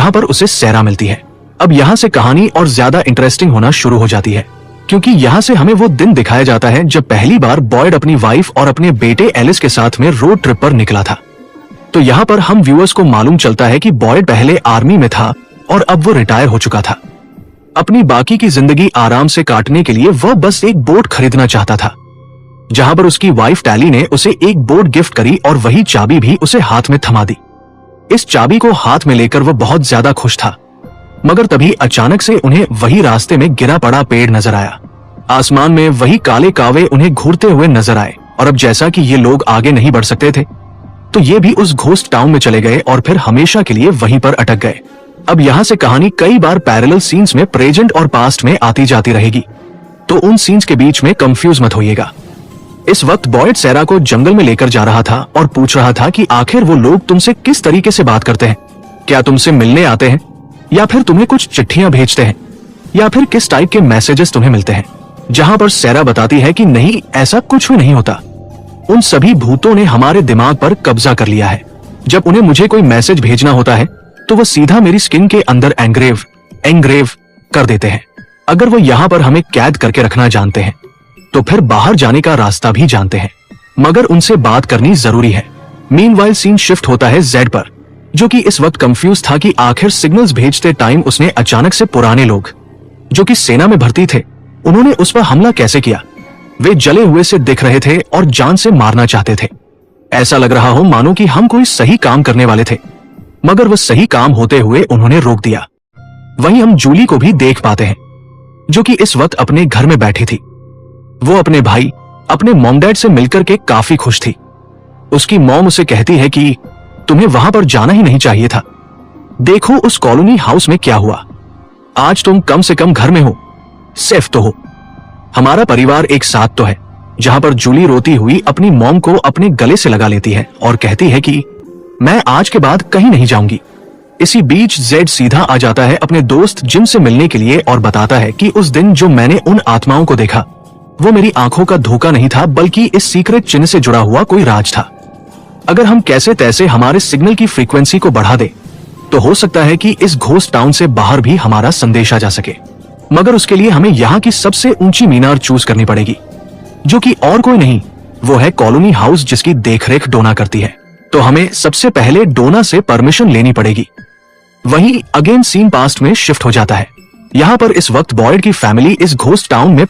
जहां पर उसे सैरा मिलती है। अब यहाँ से कहानी और ज्यादा इंटरेस्टिंग होना शुरू हो जाती है, क्योंकि यहाँ से हमें वो दिन दिखाया जाता है जब पहली बार बॉयड अपनी वाइफ और अपने बेटे एलिस के साथ में रोड ट्रिप पर निकला था। तो यहाँ पर हम व्यूअर्स को मालूम चलता है कि बॉयड पहले आर्मी में था और अब वो रिटायर हो चुका था। अपनी बाकी की जिंदगी आराम से काटने के लिए वह बस एक बोट खरीदना चाहता था, जहां पर उसकी वाइफ टैली ने उसे एक बोट गिफ्ट करी और वही चाबी भी उसे हाथ में थमा दी। इस चाबी को हाथ में लेकर वह बहुत ज्यादा खुश था, मगर तभी अचानक से उन्हें वही रास्ते में गिरा पड़ा पेड़ नजर आया। आसमान में वही काले कावे उन्हें घूरते हुए नजर आए और अब जैसा कि ये लोग आगे नहीं बढ़ सकते थे, तो ये भी उस घोस्ट टाउन में चले गए और फिर हमेशा के लिए वहीं पर अटक गए। अब यहाँ से कहानी कई बार पैरेलल सीन्स में प्रेजेंट और पास्ट में आती जाती रहेगी, तो उन सीन्स के बीच में कंफ्यूज मत होइएगा। इस वक्त बॉयड सैरा को जंगल में लेकर जा रहा था और पूछ रहा था कि आखिर वो लोग तुमसे किस तरीके से बात करते हैं, क्या तुमसे मिलने आते हैं या फिर तुम्हें कुछ चिट्ठियां भेजते हैं या फिर किस टाइप के मैसेजेस तुम्हें मिलते हैं। जहां पर सैरा बताती है कि नहीं, ऐसा कुछ भी नहीं होता, उन सभी भूतों ने हमारे दिमाग पर कब्जा कर लिया है। जब उन्हें मुझे कोई मैसेज भेजना होता है तो वो सीधा मेरी स्किन के अंदर एंग्रेव कर देते हैं। अगर वो यहाँ पर हमें कैद करके रखना जानते हैं तो फिर बाहर जाने का रास्ता भी जानते हैं, मगर उनसे बात करनी जरूरी है। मीनवाइल सीन शिफ्ट होता है जेड पर, जो कि इस वक्त कंफ्यूज था कि आखिर सिग्नल्स भेजते टाइम उसने अचानक से पुराने लोग जो कि सेना में भर्ती थे, उन्होंने उस पर हमला कैसे किया। वे जले हुए से दिख रहे थे और जान से मारना चाहते थे। ऐसा लग रहा हो मानो कि हम कोई सही काम करने वाले थे, मगर वह सही काम होते हुए उन्होंने रोक दिया। वहीं हम जूली को भी देख पाते हैं, जो कि इस वक्त अपने घर में बैठी थी। वो अपने भाई, अपने मॉम डैड से मिलकर के काफी खुश थी। उसकी मॉम उसे कहती है कि तुम्हें वहां पर जाना ही नहीं चाहिए था। देखो उस कॉलोनी हाउस में क्या हुआ। आज तुम कम से कम घर में हो, सेफ तो हो। हमारा परिवार एक साथ तो है। जहां पर जूली रोती हुई अपनी मॉम को अपने गले से लगा लेती है और कहती है कि मैं आज के बाद कहीं नहीं जाऊंगी। इसी बीच जेड सीधा आ जाता है अपने दोस्त जिम से मिलने के लिए और बताता है कि उस दिन जो मैंने उन आत्माओं को देखा वो मेरी आंखों का धोखा नहीं था, बल्कि इस सीक्रेट चिन्ह से जुड़ा हुआ कोई राज था। अगर हम कैसे तैसे हमारे सिग्नल की फ्रीक्वेंसी को बढ़ा दे तो हो सकता है कि इस घोस्ट टाउन से बाहर भी हमारा संदेश आ जा सके, मगर उसके लिए हमें यहाँ की सबसे ऊंची मीनार चूज करनी पड़ेगी, जो कि और कोई नहीं, वो है कॉलोनी हाउस, जिसकी देखरेख डोना करती है। तो हमें सबसे पहले डोना से परमिशन लेनी पड़ेगी। वहीं अगेन सीन पास्ट में शिफ्ट हो जाता है। यहाँ पर इस वक्त बॉयड की फैमिली इस घोस्ट टाउन में